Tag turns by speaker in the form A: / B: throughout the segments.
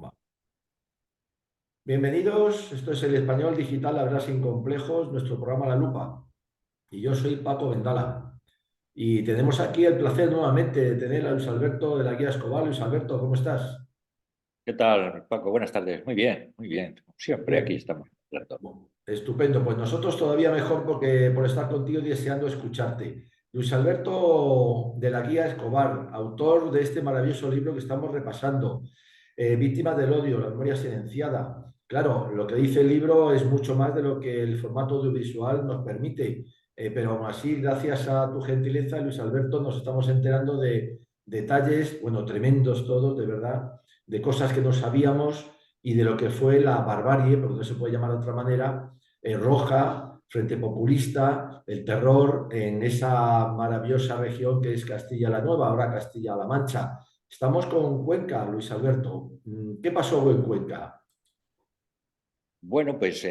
A: Va. Bienvenidos, esto es el Español Digital Hablar sin Complejos, nuestro programa La Lupa. Y yo soy Paco Vendala. Y tenemos aquí el placer nuevamente de tener a Luis Alberto de la Guía Escobar. Luis Alberto, ¿cómo estás?
B: ¿Qué tal, Paco? Buenas tardes. Muy bien, muy bien. Como siempre, aquí
A: Bien.
B: estamos hablando.
A: Bueno, estupendo, pues nosotros todavía mejor porque por estar contigo y deseando escucharte. Luis Alberto de la Guía Escobar, autor de este maravilloso libro que estamos repasando, Víctimas del odio, la memoria silenciada. Claro, lo que dice el libro es mucho más de lo que el formato audiovisual nos permite, pero aún así, gracias a tu gentileza, Luis Alberto, nos estamos enterando de detalles, bueno, tremendos todos, de verdad, de cosas que no sabíamos y de lo que fue la barbarie, porque no se puede llamar de otra manera, roja, frente populista, el terror en esa maravillosa región que es Castilla la Nueva, ahora Castilla-La Mancha. Estamos con Cuenca, Luis Alberto. ¿Qué pasó en Cuenca?
B: Bueno, pues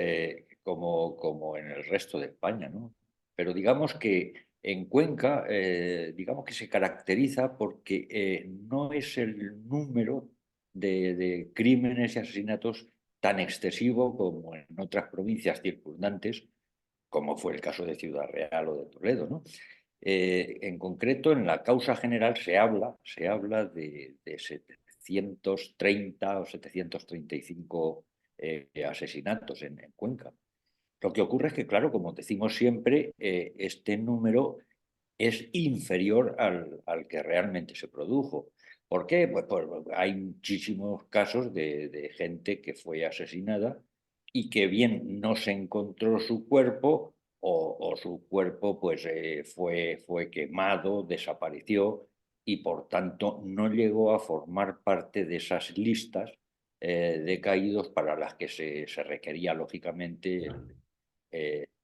B: como en el resto de España, ¿no? Pero digamos que en Cuenca, digamos que se caracteriza porque no es el número de crímenes y asesinatos tan excesivo como en otras provincias circundantes, como fue el caso de Ciudad Real o de Toledo, ¿no? En concreto, en la causa general se habla de 730 o 735 asesinatos en Cuenca. Lo que ocurre es que, claro, como decimos siempre, este número es inferior al que realmente se produjo. ¿Por qué? Pues hay muchísimos casos de gente que fue asesinada y que bien no se encontró su cuerpo o su cuerpo pues, fue quemado, desapareció y por tanto no llegó a formar parte de esas listas de caídos para las que se requería lógicamente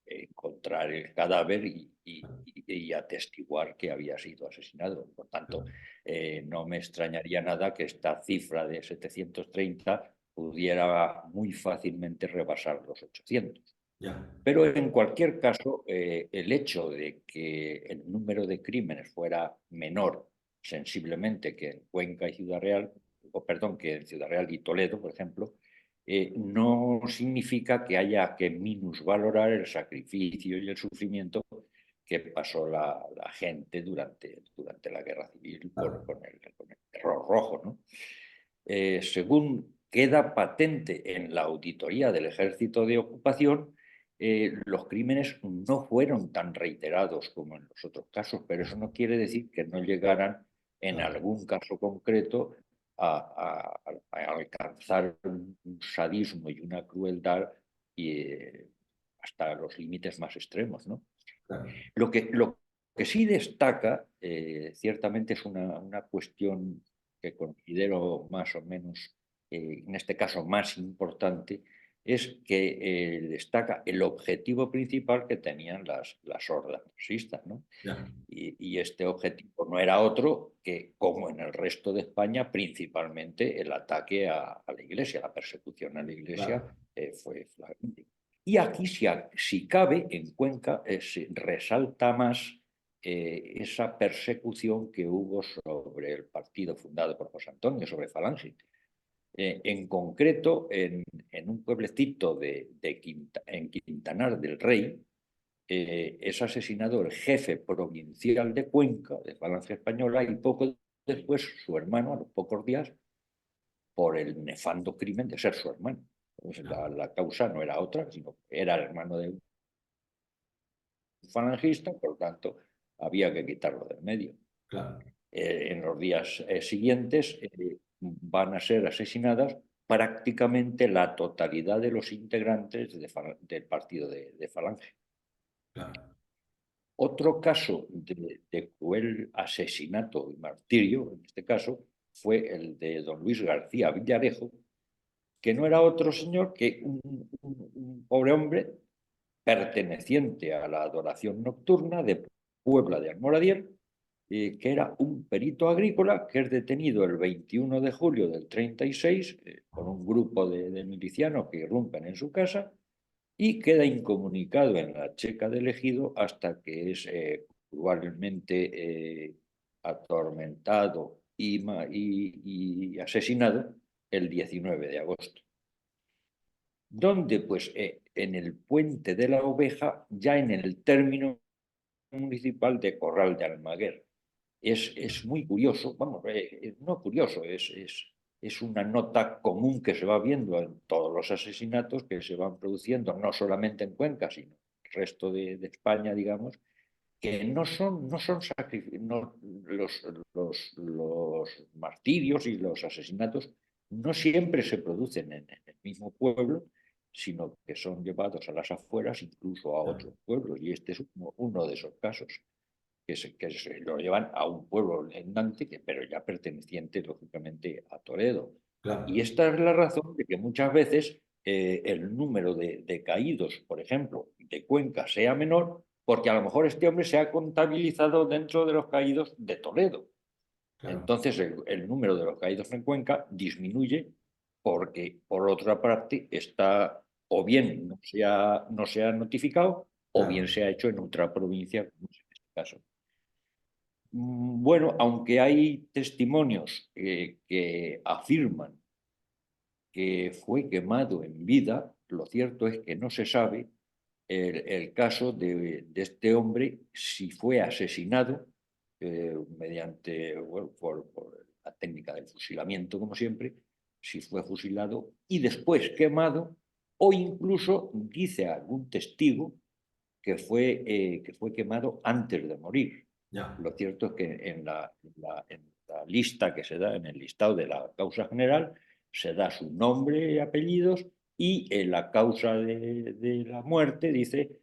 B: encontrar el cadáver y atestiguar que había sido asesinado. Por tanto, no me extrañaría nada que esta cifra de 730 pudiera muy fácilmente rebasar los 800.
A: Ya,
B: Pero en cualquier caso, el hecho de que el número de crímenes fuera menor sensiblemente que en Cuenca y Ciudad Real, o perdón, que en Ciudad Real y Toledo, por ejemplo, no significa que haya que minusvalorar el sacrificio y el sufrimiento que pasó la gente durante la guerra civil
A: claro.
B: con el terror rojo, ¿no? Según queda patente en la auditoría del Ejército de Ocupación, los crímenes no fueron tan reiterados como en los otros casos, pero eso no quiere decir que no llegaran en
A: Claro.
B: algún caso concreto a alcanzar un sadismo y una crueldad y, hasta los límites más extremos, ¿no?
A: Claro.
B: Lo que sí destaca, ciertamente, es una cuestión que considero más o menos, en este caso más importante, es que destaca el objetivo principal que tenían las hordas marxistas, ¿no?
A: Ya.
B: Y este objetivo no era otro que, como en el resto de España, principalmente el ataque a la Iglesia, la persecución a la Iglesia
A: Claro.
B: fue flagrante. Y aquí, si cabe, en Cuenca se resalta más esa persecución que hubo sobre el partido fundado por José Antonio, sobre Falange. En concreto, en un pueblecito en Quintanar del Rey, es asesinado el jefe provincial de Cuenca, de Falange Española, y poco después su hermano, a los pocos días, por el nefando crimen de ser su hermano. Pues
A: Ya.
B: la causa no era otra, sino que era el hermano de un falangista, por lo tanto, había que quitarlo del medio.
A: Claro.
B: En los días siguientes van a ser asesinadas prácticamente la totalidad de los integrantes del partido de Falange.
A: Claro.
B: Otro caso de cruel asesinato y martirio, en este caso, fue el de don Luis García Villarejo, que no era otro señor que un pobre hombre perteneciente a la adoración nocturna de Puebla de Almoradiel, que era un perito agrícola que es detenido el 21 de julio del 36 por un grupo de milicianos que irrumpen en su casa y queda incomunicado en la Checa del Ejido hasta que es cruelmente atormentado y asesinado el 19 de agosto. Donde, pues, en el Puente de la Oveja, ya en el término municipal de Corral de Almaguer. Es muy curioso, vamos, no curioso, es una nota común que se va viendo en todos los asesinatos que se van produciendo, no solamente en Cuenca, sino en el resto de España, digamos, que no son los martirios y los asesinatos no siempre se producen en el mismo pueblo, sino que son llevados a las afueras, incluso a otros pueblos, y este es uno de esos casos que se lo llevan a un pueblo lindante, pero ya perteneciente, lógicamente, a Toledo. Y
A: Claro,
B: esta es la razón de que muchas veces el número de caídos, por ejemplo, de Cuenca sea menor, porque a lo mejor este hombre se ha contabilizado dentro de los caídos de Toledo.
A: claro,
B: Entonces el número de los caídos en Cuenca disminuye porque, por otra parte, está o bien no se ha notificado o bien
A: claro.
B: se ha hecho en otra provincia, como es en este caso. Bueno, aunque hay testimonios que afirman que fue quemado en vida, lo cierto es que no se sabe el caso de este hombre, si fue asesinado mediante, bueno, por la técnica del fusilamiento, como siempre, si fue fusilado y después quemado, o incluso dice algún testigo que fue quemado antes de morir.
A: Ya,
B: Lo cierto es que en la lista que se da, en el listado de la causa general, se da su nombre y apellidos y en la causa de la muerte dice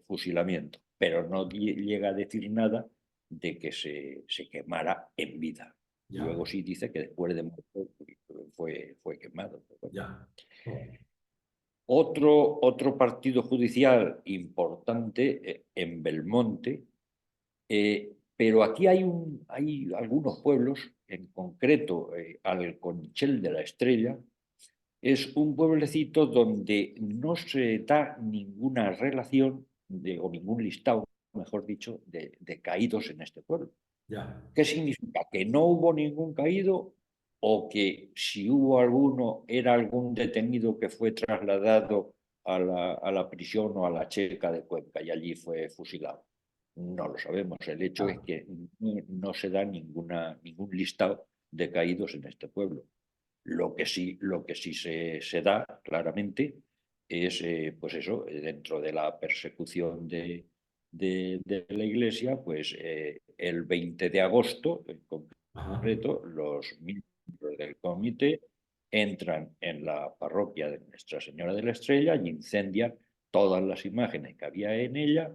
B: fusilamiento, pero no llega a decir nada de que se quemara en vida.
A: ya,
B: Luego sí dice que después de muerto fue quemado. Pero bueno.
A: ya. Oh,
B: Otro partido judicial importante en Belmonte, pero aquí hay algunos pueblos, en concreto Alconchel de la Estrella, es un pueblecito donde no se da ninguna relación o ningún listado, mejor dicho, de caídos en este pueblo.
A: ya.
B: ¿Qué significa? ¿Que no hubo ningún caído o que si hubo alguno era algún detenido que fue trasladado a la prisión o a la Checa de Cuenca y allí fue fusilado? No lo sabemos. El hecho es
A: Ya.
B: que no se da ningún listado de caídos en este pueblo. Lo que sí se da claramente es, pues eso, dentro de la persecución de la Iglesia, pues el 20 de agosto, en
A: Ajá.
B: concreto, los miembros del comité entran en la parroquia de Nuestra Señora de la Estrella y incendian todas las imágenes que había en ella,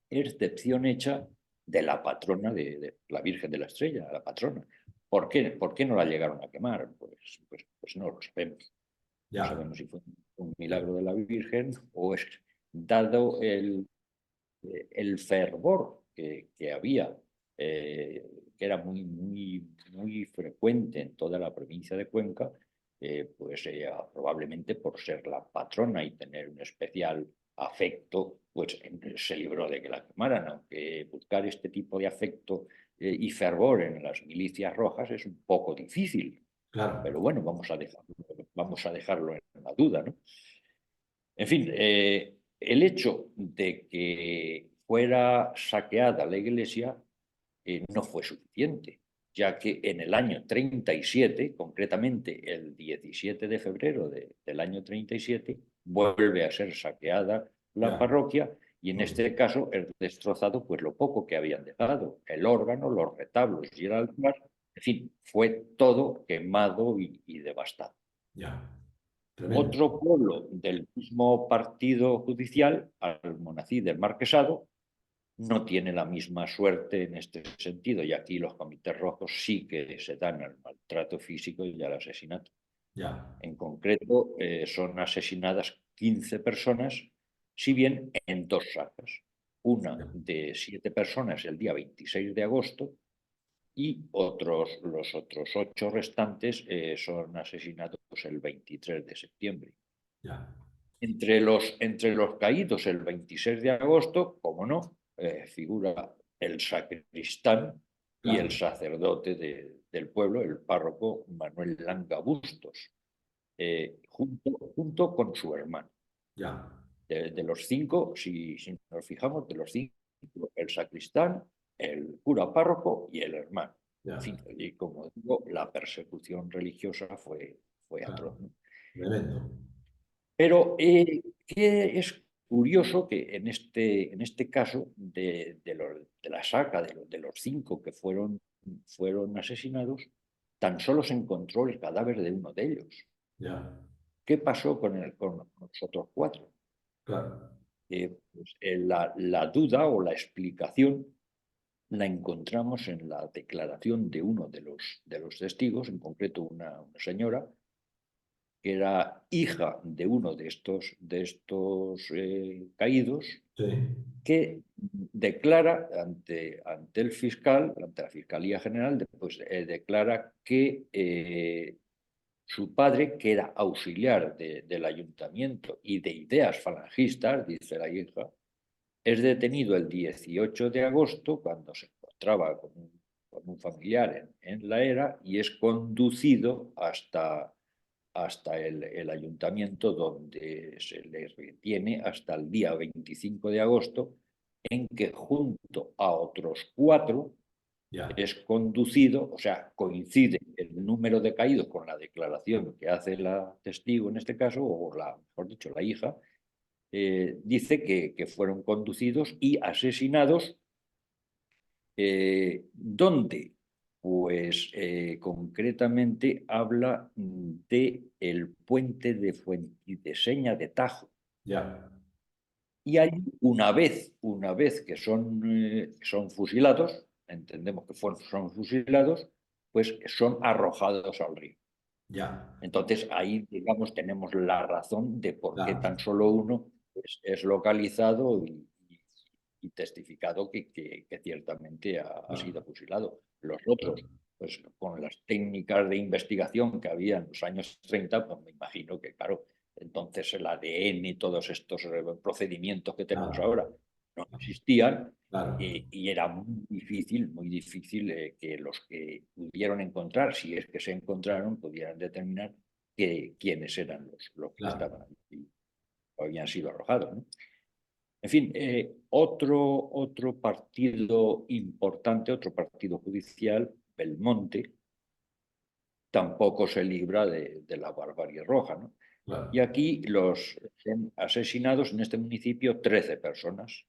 B: excepción hecha de la patrona de la Virgen de la Estrella, la patrona. ¿Por qué no la llegaron a quemar? Pues no lo sabemos. No
A: Ya.
B: sabemos si fue un milagro de la Virgen o es dado el fervor que había, que era muy, muy, muy frecuente en toda la provincia de Cuenca, pues probablemente por ser la patrona y tener un especial afecto, pues se libró de que la quemaran, aunque buscar este tipo de afecto y fervor en las milicias rojas es un poco difícil,
A: Claro.
B: pero bueno, vamos a dejarlo en la duda, ¿no? En fin, el hecho de que fuera saqueada la iglesia no fue suficiente, ya que en el año 37, concretamente el 17 de febrero del año 37, vuelve a ser saqueada la
A: Ya.
B: parroquia y en
A: Mm.
B: este caso es destrozado pues lo poco que habían dejado, el órgano, los retablos y el altar, en fin, fue todo quemado y devastado.
A: Ya. Tremendo.
B: Otro pueblo del mismo partido judicial, Almonací del Marquesado, no tiene la misma suerte en este sentido, y aquí los comités rojos sí que se dan al maltrato físico y al asesinato.
A: Ya.
B: En concreto, son asesinadas 15 personas, si bien en dos sagas. Una
A: Ya.
B: de 7 personas el día 26 de agosto y los otros 8 restantes son asesinados el 23 de septiembre.
A: Ya.
B: Entre los caídos el 26 de agosto, como no, figura el sacristán y el
A: Claro.
B: sacerdote de del pueblo, el párroco Manuel Langa Bustos, junto con su hermano.
A: Ya,
B: De los cinco, si nos fijamos, de los cinco, el sacristán, el cura párroco y el hermano. En
A: ya,
B: fin, y como digo, la persecución religiosa fue atroz,
A: claro,
B: ¿no?
A: tremendo.
B: Pero que es curioso que en este caso de la saca de los cinco que fueron asesinados, tan solo se encontró el cadáver de uno de ellos.
A: Ya,
B: ¿Qué pasó con los otros cuatro?
A: claro,
B: La duda o la explicación la encontramos en la declaración de uno de los testigos, en concreto una señora, que era hija de uno de estos caídos,
A: sí,
B: que declara ante el fiscal, ante la Fiscalía General, pues, declara que su padre, que era auxiliar del ayuntamiento y de ideas falangistas, dice la hija, es detenido el 18 de agosto cuando se encontraba con un familiar en la era y es conducido hasta el ayuntamiento donde se le retiene hasta el día 25 de agosto, en que junto a otros cuatro
A: ya,
B: es conducido, o sea, coincide el número de caídos con la declaración que hace la testigo en este caso, o mejor dicho, la hija, dice que fueron conducidos y asesinados. ¿Dónde? Pues concretamente habla de el puente de Fuentideseña de Tajo.
A: ya,
B: Y ahí, una vez que son fusilados, entendemos que son fusilados, pues son arrojados al río.
A: ya,
B: Entonces ahí, digamos, tenemos la razón de por qué
A: claro,
B: tan solo uno pues, es localizado y testificado que ciertamente ha
A: claro,
B: sido fusilado. Los otros, pues con las técnicas de investigación que había en los años 30, pues me imagino que, claro, entonces el ADN y todos estos procedimientos que tenemos
A: claro,
B: ahora no existían
A: claro,
B: y era muy difícil que los que pudieron encontrar, si es que se encontraron, pudieran determinar quiénes eran los que
A: claro,
B: estaban allí o habían sido arrojados, ¿no? En fin, otro partido importante, otro partido judicial, Belmonte, tampoco se libra de la barbarie roja, ¿no? Y
A: claro,
B: aquí son asesinados en este municipio 13 personas,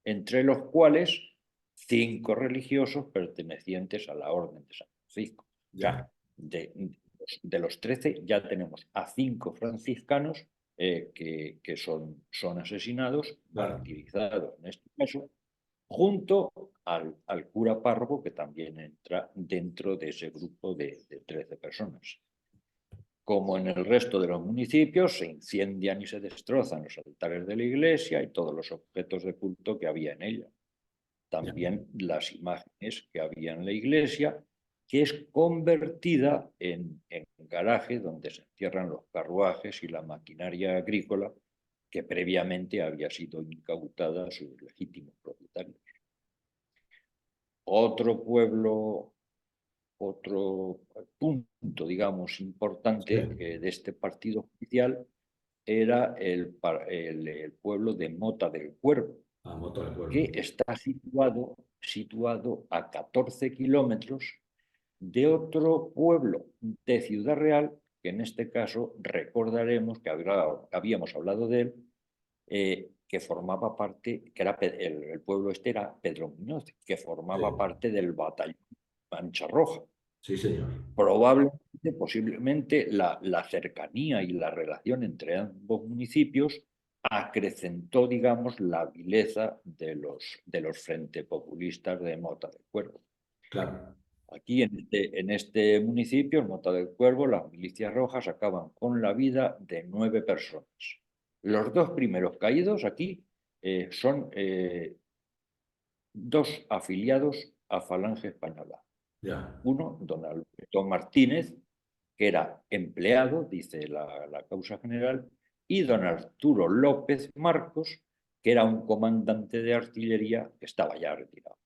B: entre los cuales 5 religiosos pertenecientes a la Orden de San Francisco. O
A: ya,
B: sea, de los 13 ya tenemos a 5 franciscanos que son asesinados,
A: claro,
B: martirizados en este caso, junto al cura párroco que también entra dentro de ese grupo de 13 personas. Como en el resto de los municipios, se incendian y se destrozan los altares de la iglesia y todos los objetos de culto que había en ella.
A: ya,
B: También las imágenes que había en la iglesia, que es convertida en garaje donde se encierran los carruajes y la maquinaria agrícola que previamente había sido incautada a sus legítimos propietarios. Otro pueblo, otro punto, digamos, importante
A: sí,
B: de este partido judicial era el pueblo de Mota del Cuervo,
A: a moto del
B: que
A: pueblo,
B: está situado a 14 kilómetros de otro pueblo de Ciudad Real, que en este caso recordaremos que habíamos hablado de él, que formaba parte, que era el pueblo este era Pedro Muñoz, que formaba
A: sí,
B: parte del batallón Mancha Roja.
A: sí, señor,
B: Probablemente, posiblemente, la cercanía y la relación entre ambos municipios acrecentó, digamos, la vileza de los frente populistas de Mota del Cuervo.
A: claro,
B: Aquí en este municipio, en Mota del Cuervo, las milicias rojas acaban con la vida de 9 personas. Los 2 primeros caídos aquí son 2 afiliados a Falange Española.
A: ya,
B: Uno, don Alberto Martínez, que era empleado, dice la causa general, y don Arturo López Marcos, que era un comandante de artillería que estaba ya retirado.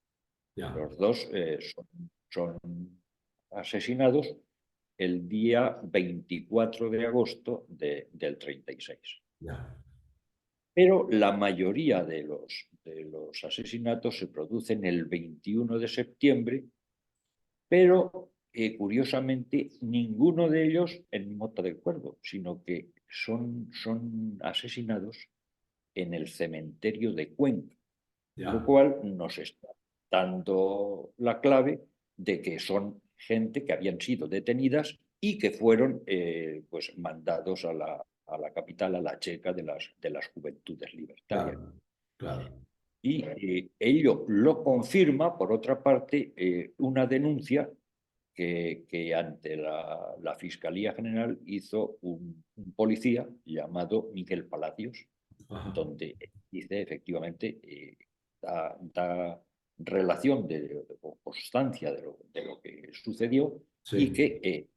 A: ya,
B: Los dos son asesinados el día 24 de agosto del 36.
A: Ya,
B: Pero la mayoría de los asesinatos se producen el 21 de septiembre, pero curiosamente ninguno de ellos en Mota del Cuervo, sino que son asesinados en el cementerio de Cuenca, lo
A: ya,
B: cual nos está dando la clave de que son gente que habían sido detenidas y que fueron pues mandados a la capital, a la Checa de las Juventudes Libertarias.
A: claro, claro.
B: Y ello lo confirma, por otra parte, una denuncia que ante la Fiscalía General hizo un policía llamado Miguel Palacios,
A: Ajá.
B: donde dice efectivamente, da relación o constancia de lo que sucedió y
A: Sí,
B: que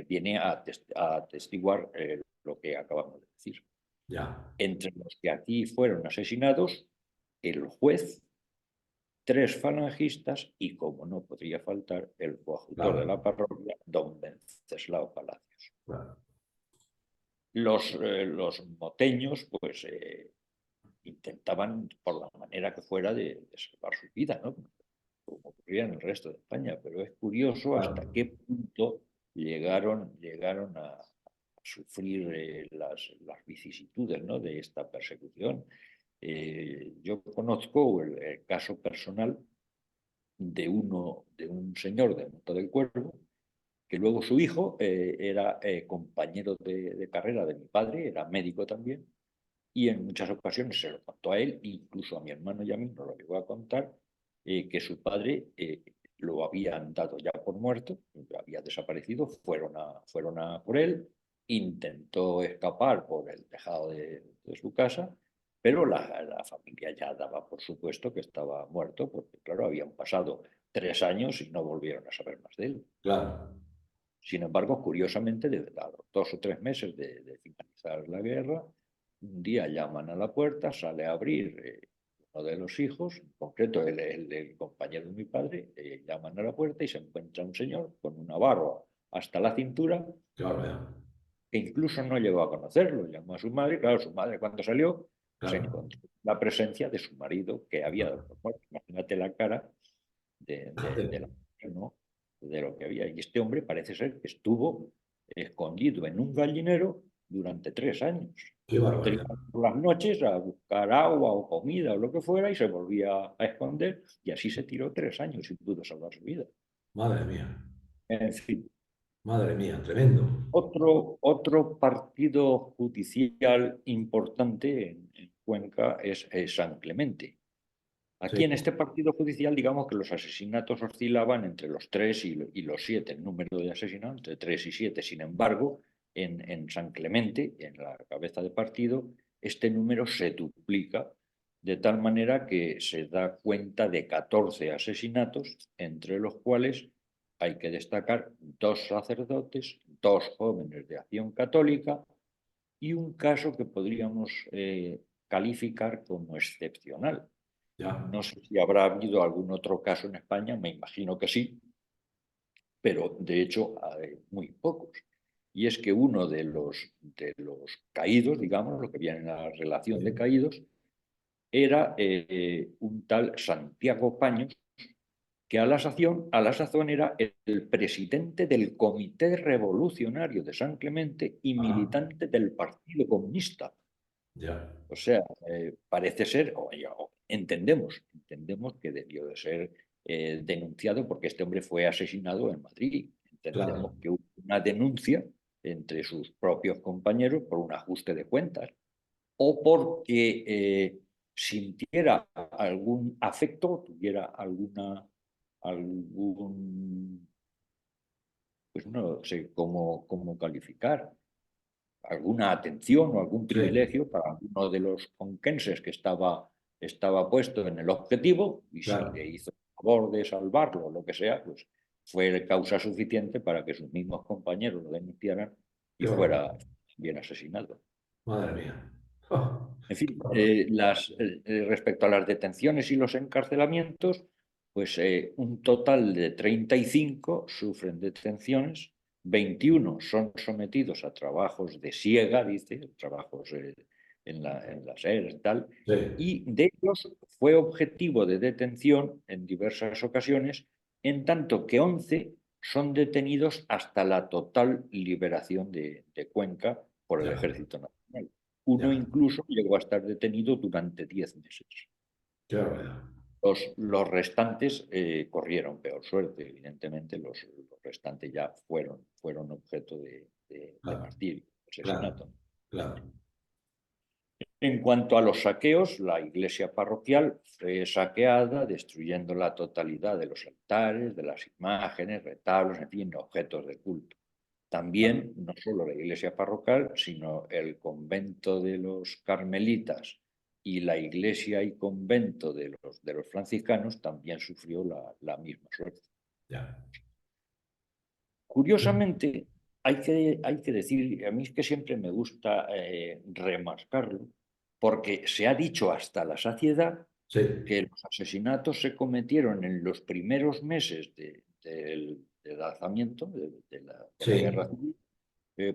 B: viene a atestiguar lo que acabamos de decir.
A: ya,
B: Entre los que aquí fueron asesinados, el juez, tres falangistas y, como no podría faltar, el coadjutor de
A: claro,
B: la parroquia, don Venceslao Palacios.
A: claro.
B: Los moteños, pues, intentaban, por la manera que fuera, de salvar su vida, ¿no? Como ocurría en el resto de España, pero es curioso hasta
A: Claro.
B: qué punto llegaron a sufrir las vicisitudes, ¿no?, de esta persecución. Yo conozco el caso personal de un señor de Monte del Cuervo, que luego su hijo era compañero de carrera de mi padre, era médico también, y en muchas ocasiones se lo contó a él, incluso a mi hermano y a mí nos lo llegó a contar, que su padre lo habían dado ya por muerto, había desaparecido, fueron a por él, intentó escapar por el tejado de su casa, pero la familia ya daba por supuesto que estaba muerto, porque claro, habían pasado 3 años y no volvieron a saber más de él.
A: Claro,
B: Sin embargo, curiosamente, a los 2 o 3 meses de finalizar la guerra, un día llaman a la puerta, sale a abrir uno de los hijos, en concreto el compañero de mi padre, llaman a la puerta y se encuentra un señor con una barba hasta la cintura,
A: claro, ya,
B: que incluso no llegó a conocerlo. Llamó a su madre, claro, su madre cuando salió se
A: claro.
B: encontró la presencia de su marido que había dado por muerto. Imagínate la cara de la mujer, ¿no?, de lo que había. Y este hombre parece ser que estuvo escondido en un gallinero durante 3 años.
A: Qué
B: Saldría
A: barbaridad.
B: por las noches a buscar agua o comida o lo que fuera y se volvía a esconder y así se tiró 3 años y pudo salvar su vida.
A: Madre mía,
B: En fin,
A: madre mía, tremendo.
B: otro partido judicial importante en Cuenca es San Clemente.
A: Sí,
B: Aquí en este partido judicial, digamos que los asesinatos oscilaban entre los 3 y los 7, el número de asesinatos entre 3 y 7. Sin embargo, en San Clemente, en la cabeza de partido, este número se duplica de tal manera que se da cuenta de 14 asesinatos, entre los cuales hay que destacar 2 sacerdotes, 2 jóvenes de Acción Católica y un caso que podríamos calificar como excepcional.
A: ya,
B: No sé si habrá habido algún otro caso en España, me imagino que sí, pero de hecho hay muy pocos. Y es que uno de los caídos, digamos, lo que viene en la relación de
A: sí.
B: caídos, era un tal Santiago Paños, que a la sazón era el presidente del Comité Revolucionario de San Clemente y
A: Ajá,
B: militante del Partido Comunista.
A: ya,
B: O sea, parece ser, entendemos que debió de ser denunciado porque este hombre fue asesinado en Madrid. Entendemos
A: claro.
B: que hubo una denuncia entre sus propios compañeros por un ajuste de cuentas o porque sintiera algún afecto, tuviera algún, pues no sé cómo calificar, alguna atención o algún
A: Sí,
B: privilegio para uno de los conquenses que estaba puesto en el objetivo y si le
A: claro,
B: hizo el favor de salvarlo o lo que sea, pues fue causa suficiente para que sus mismos compañeros lo denunciaran y
A: qué barbaridad.
B: fuera bien asesinado.
A: Madre mía. Ah,
B: En fin,
A: ah,
B: respecto a las detenciones y los encarcelamientos, pues un total de 35 sufren detenciones, 21 son sometidos a trabajos de siega, dice, trabajos en las eras y tal,
A: sí,
B: y de ellos fue objetivo de detención en diversas ocasiones, en tanto que 11 son detenidos hasta la total liberación de Cuenca por el
A: ya,
B: Ejército Nacional. Uno
A: ya,
B: incluso llegó a estar detenido durante 10 meses.
A: qué barbaridad.
B: Los restantes corrieron peor suerte, evidentemente, los restantes ya fueron objeto de
A: Claro,
B: martirio,
A: claro,
B: asesinato.
A: claro.
B: En cuanto a los saqueos, la iglesia parroquial fue saqueada, destruyendo la totalidad de los altares, de las imágenes, retablos, en fin, objetos de culto. También, no solo la iglesia parroquial, sino el convento de los carmelitas y la iglesia y convento de los franciscanos también sufrió la misma suerte.
A: Ya.
B: Curiosamente, hay que decir, a mí es que siempre me gusta remarcarlo, porque se ha dicho hasta la saciedad
A: Sí,
B: que los asesinatos se cometieron en los primeros meses del alzamiento, de la
A: sí,
B: guerra civil,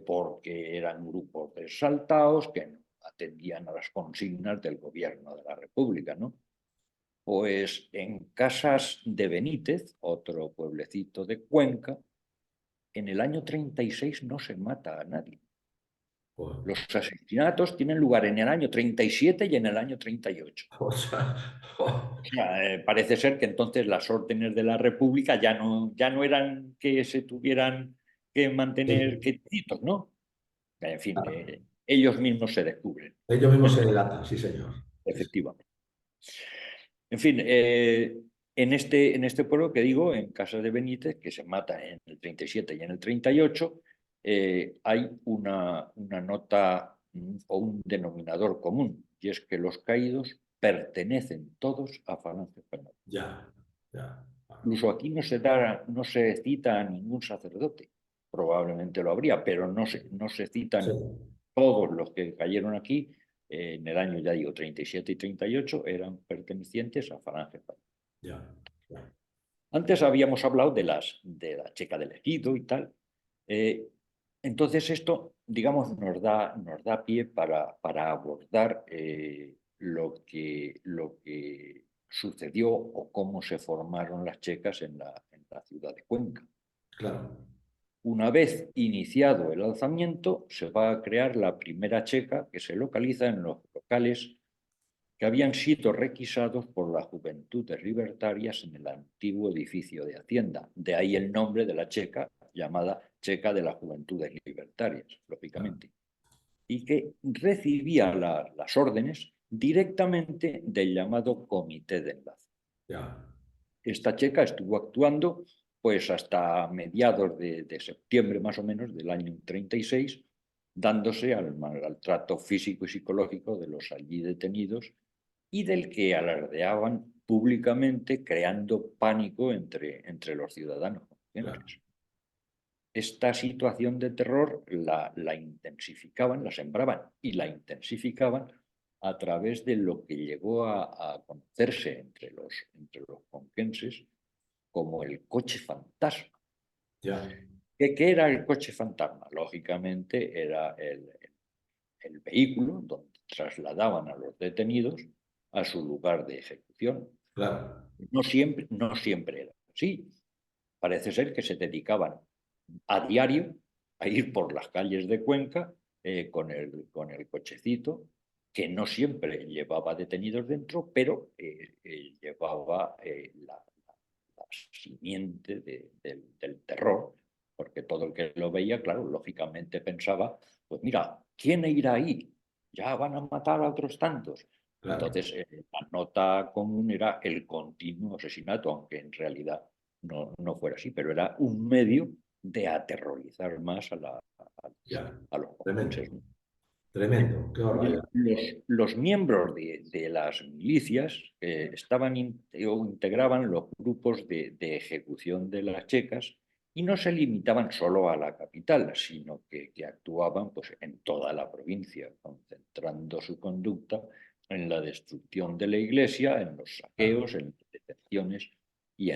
B: porque eran grupos de exaltados que no atendían a las consignas del gobierno de la República, ¿no? Pues en Casas de Benítez, otro pueblecito de Cuenca, en el año 36 no se mata a nadie.
A: joder.
B: Los asesinatos tienen lugar en el año 37 y en el año 38.
A: O sea,
B: O sea, parece ser que entonces las órdenes de la República ya no eran que se tuvieran que mantener
A: sí,
B: quietitos, ¿no? En fin,
A: claro.
B: ellos mismos se descubren,
A: Ellos mismos se delatan, sí, señor. Sí, sí.
B: efectivamente. En fin, en este pueblo que digo, en Casa de Benítez, que se mata en el 37 y en el 38, hay una nota o un denominador común, y es que los caídos pertenecen todos a Falange Española.
A: Ya, ya.
B: Incluso aquí no se cita a ningún sacerdote, probablemente lo habría, pero no se
A: Sí,
B: citan todos los que cayeron aquí en el año, ya digo, 37 y 38, eran pertenecientes a Falange Española.
A: ya, ya.
B: Antes habíamos hablado de la Checa del Ejido y tal. Eh, entonces esto, digamos, nos da pie para abordar lo que sucedió o cómo se formaron las checas en la ciudad de Cuenca.
A: Claro,
B: Una vez iniciado el alzamiento, se va a crear la primera checa que se localiza en los locales que habían sido requisados por las Juventudes Libertarias en el antiguo edificio de Hacienda. De ahí el nombre de la checa, llamada Checa de las Juventudes Libertarias,
A: claro,
B: lógicamente, y que recibía las órdenes directamente del llamado Comité de Enlace.
A: ya,
B: Esta checa estuvo actuando pues hasta mediados de septiembre más o menos del año 36, dándose al maltrato físico y psicológico de los allí detenidos y del que alardeaban públicamente, creando pánico entre los ciudadanos
A: claro,
B: conscientes. Esta situación de terror la intensificaban, la sembraban y la intensificaban a través de lo que llegó a conocerse entre los conquenses como el coche fantasma.
A: ya,
B: ¿Qué era el coche fantasma? Lógicamente era el vehículo donde trasladaban a los detenidos a su lugar de ejecución.
A: claro,
B: No siempre era así. Parece ser que se dedicaban a diario a ir por las calles de Cuenca con el cochecito, que no siempre llevaba detenidos dentro, pero llevaba la simiente del terror, porque todo el que lo veía, claro, lógicamente pensaba, pues mira, ¿quién irá ahí? Ya van a matar a otros tantos.
A: claro,
B: Entonces, la nota común era el continuo asesinato, aunque en realidad no fuera así, pero era un medio de aterrorizar más
A: ya.
B: a los
A: Tremendo,
B: conquenses, ¿no?
A: tremendo, qué barbaridad.
B: Los miembros de las milicias o integraban los grupos de ejecución de las checas y no se limitaban solo a la capital, sino que actuaban pues, en toda la provincia, concentrando su conducta en la destrucción de la iglesia, en los
A: Claro,
B: saqueos, en las detenciones y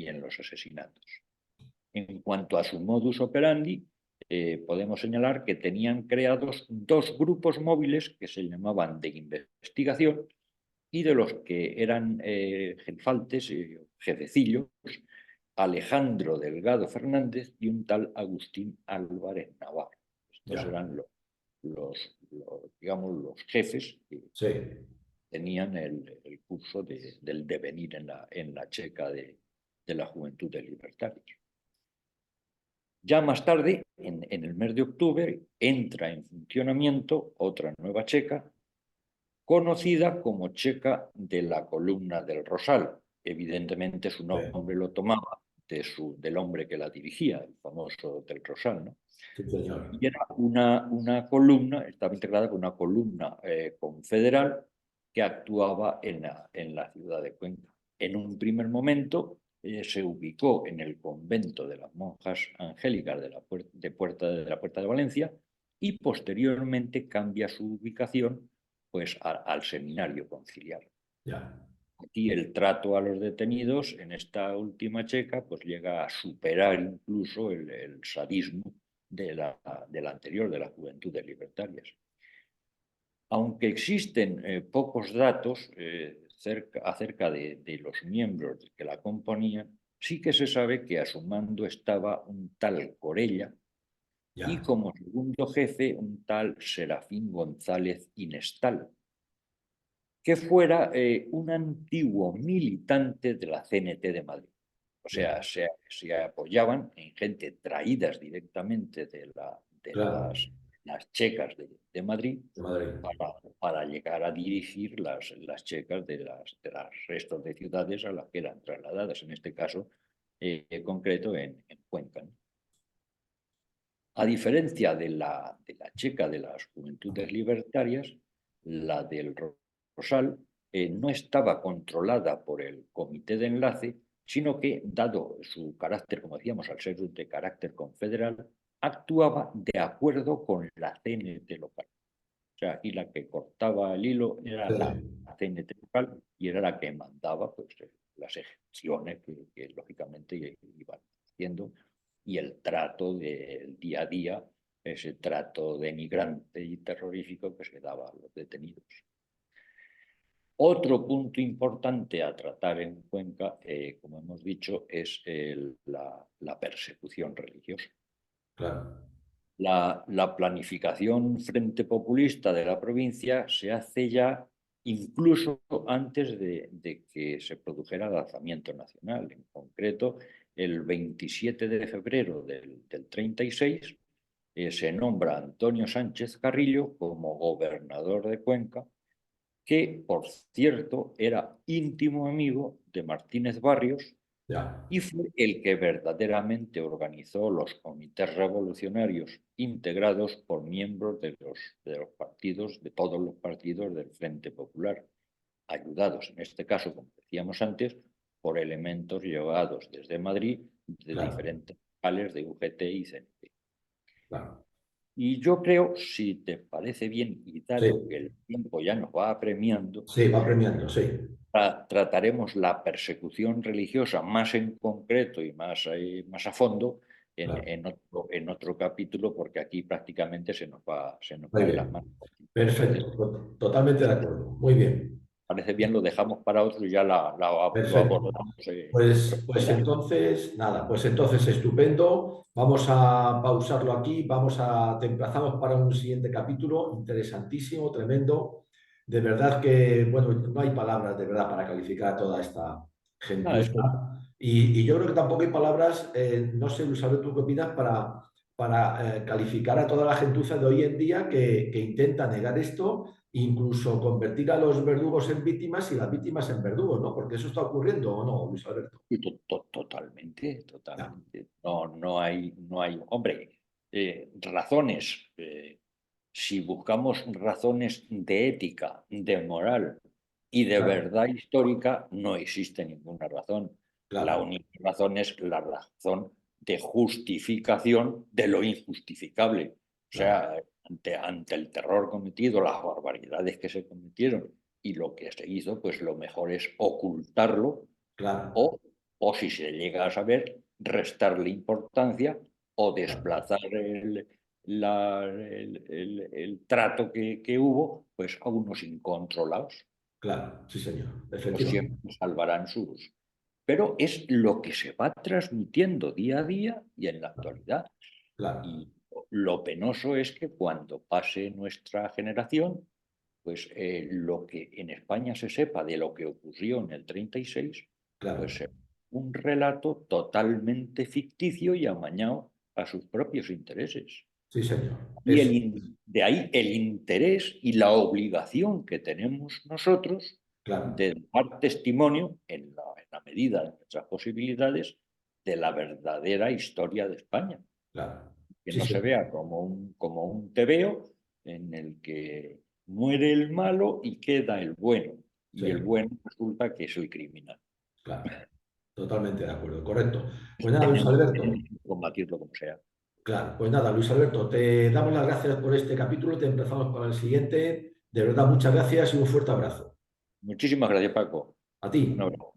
B: en los asesinatos. En cuanto a su modus operandi, podemos señalar que tenían creados dos grupos móviles que se llamaban de investigación y de los que eran jefaltes, jefecillos, Alejandro Delgado Fernández y un tal Agustín Álvarez Navarro. Estos
A: Ya.
B: eran digamos, los jefes que
A: Sí,
B: tenían el curso del devenir en la checa de la Juventud de Libertarios. Ya más tarde, en el mes de octubre, entra en funcionamiento otra nueva checa, conocida como Checa de la Columna del Rosal. Evidentemente su
A: sí,
B: nombre lo tomaba del hombre que la dirigía, el famoso del Rosal, ¿no?
A: sí, señor.
B: Y era una columna, estaba integrada con una columna confederal que actuaba en la ciudad de Cuenca. En un primer momento se ubicó en el convento de las monjas angélicas de la Puerta de Valencia y posteriormente cambia su ubicación pues, al seminario conciliar.
A: Ya,
B: Aquí el trato a los detenidos en esta última checa pues llega a superar incluso el sadismo de la anterior, de las Juventudes Libertarias. Aunque existen pocos datos acerca de los miembros que la componían, sí que se sabe que a su mando estaba un tal Corella y
A: ya.
B: como segundo jefe un tal Serafín González Inestal, que fuera un antiguo militante de la CNT de Madrid. O sea,
A: Ya,
B: se apoyaban en gente traídas directamente de
A: claro,
B: las checas de Madrid
A: de Madrid.
B: para llegar a dirigir las checas de las restos de ciudades a las que eran trasladadas, en este caso concreto en Cuenca, ¿no? A diferencia de la checa de las Juventudes Libertarias, la del Rosal no estaba controlada por el comité de enlace, sino que, dado su carácter, como decíamos, al ser de carácter confederal, actuaba de acuerdo con la CNT local. O sea, aquí la que cortaba el hilo era
A: Sí,
B: la CNT local y era la que mandaba pues, las ejecuciones que lógicamente iban haciendo y el trato del día a día, ese trato denigrante y terrorífico que se daba a los detenidos. Otro punto importante a tratar en Cuenca, como hemos dicho, es la persecución religiosa.
A: claro.
B: La planificación frente populista de la provincia se hace ya incluso antes de que se produjera el alzamiento nacional. En concreto, el 27 de febrero del 36 se nombra a Antonio Sánchez Carrillo como gobernador de Cuenca, que, por cierto, era íntimo amigo de Martínez Barrios,
A: Ya,
B: y fue el que verdaderamente organizó los comités revolucionarios integrados por miembros de los partidos, de todos los partidos del Frente Popular, ayudados en este caso, como decíamos antes, por elementos llevados desde Madrid de
A: claro,
B: diferentes locales de UGT y CNT.
A: claro.
B: Y yo creo, si te parece bien, y
A: Sí,
B: dado que el tiempo ya nos va apremiando,
A: sí, va premiando, sí,
B: trataremos la persecución religiosa más en concreto y más a fondo
A: claro.
B: en otro capítulo, porque aquí prácticamente se nos
A: Muy
B: va de las
A: bien.
B: manos. Entonces,
A: Perfecto, totalmente de
B: si
A: acuerdo. Muy bien.
B: parece bien, lo dejamos para otro y ya lo
A: Perfecto.
B: abordamos
A: Pues
B: profundamente.
A: entonces, nada, pues entonces estupendo. Vamos a pausarlo aquí, te emplazamos para un siguiente capítulo interesantísimo, tremendo. De verdad que, bueno, no hay palabras de verdad para calificar a toda esta
B: Nada,
A: gentuza.
B: esto
A: Y yo creo que tampoco hay palabras, no sé, Luis Alberto, ¿tú qué opinas? Para calificar a toda la gentuza de hoy en día que intenta negar esto, incluso convertir a los verdugos en víctimas y las víctimas en verdugos, ¿no? Porque eso está ocurriendo, ¿o no, Luis Alberto?
B: y totalmente,
A: Ya,
B: totalmente. No hay, hombre, razones. Si buscamos razones de ética, de moral y de
A: claro,
B: verdad histórica, no existe ninguna razón. La
A: claro,
B: única razón es la razón de justificación de lo injustificable. O
A: claro,
B: sea, ante el terror cometido, las barbaridades que se cometieron y lo que se hizo, pues lo mejor es ocultarlo
A: claro,
B: o o si se llega a saber, restarle importancia o
A: claro,
B: desplazar el trato que hubo pues, a unos incontrolados.
A: claro, sí, señor,
B: No
A: efectivamente,
B: siempre salvarán sus. Pero es lo que se va transmitiendo día a día y en la actualidad.
A: claro,
B: Y lo penoso es que cuando pase nuestra generación, pues lo que en España se sepa de lo que ocurrió en el 36, pues
A: claro,
B: un relato totalmente ficticio y amañado a sus propios intereses.
A: sí, señor,
B: Y de ahí el interés y la obligación que tenemos nosotros
A: claro,
B: de dar testimonio, en la medida de nuestras posibilidades, de la verdadera historia de España.
A: claro,
B: Que
A: sí,
B: no se
A: señor,
B: vea como un tebeo en el que muere el malo y queda el bueno.
A: sí,
B: Y el bueno resulta que es el criminal.
A: claro, totalmente de acuerdo, correcto. Pues nada, Luis
B: Tenemos
A: Alberto.
B: que combatirlo como sea.
A: Claro, pues nada, Luis Alberto, te damos las gracias por este capítulo, te empezamos para el siguiente. De verdad, muchas gracias y un fuerte abrazo.
B: Muchísimas gracias, Paco.
A: A ti.
B: Un abrazo.